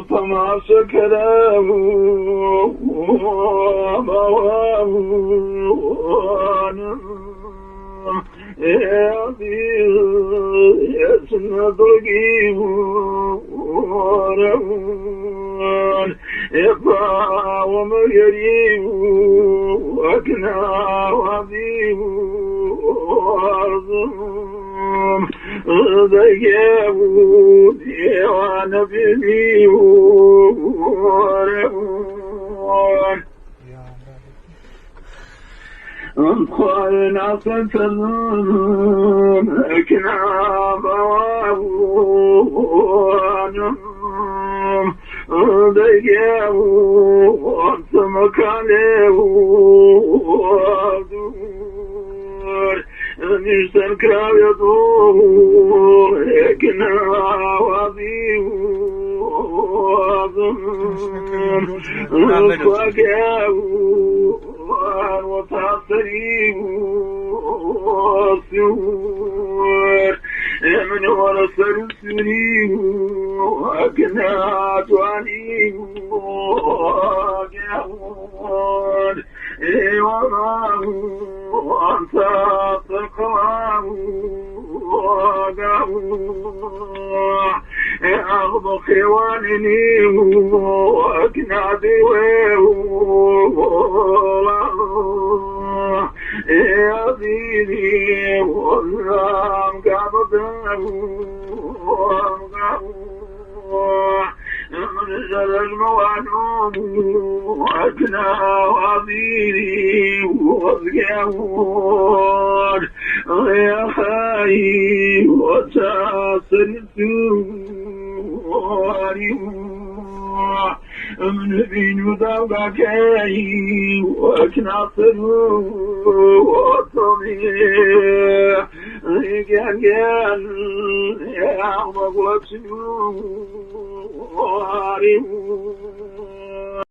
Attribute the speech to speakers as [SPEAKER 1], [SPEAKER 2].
[SPEAKER 1] طمع سكراه ومواه يا عبيد يا سنة رقيب ورهون يطلع وما يريب وأكنى وعبيب وارضهم ضيابون وانا بني ورهون انطلنا فتنون اكنا بوابون ضيابون سمكاليه ودور نشتر كرايته لكن عواضيه وضم فاقعه وتعصريه والسور من ورسل سريه وأكنات عليه وقعون وضعه وأنت تقواه وقعون أغض خوانني وأكنى بويه يا ديني والرام قعبته من زلج موانوم وأكنى وعبيري وأذكاون يا خاي وتعصرت من بين ذوقكي وأكناصر وطميع قال يا عمق وكسر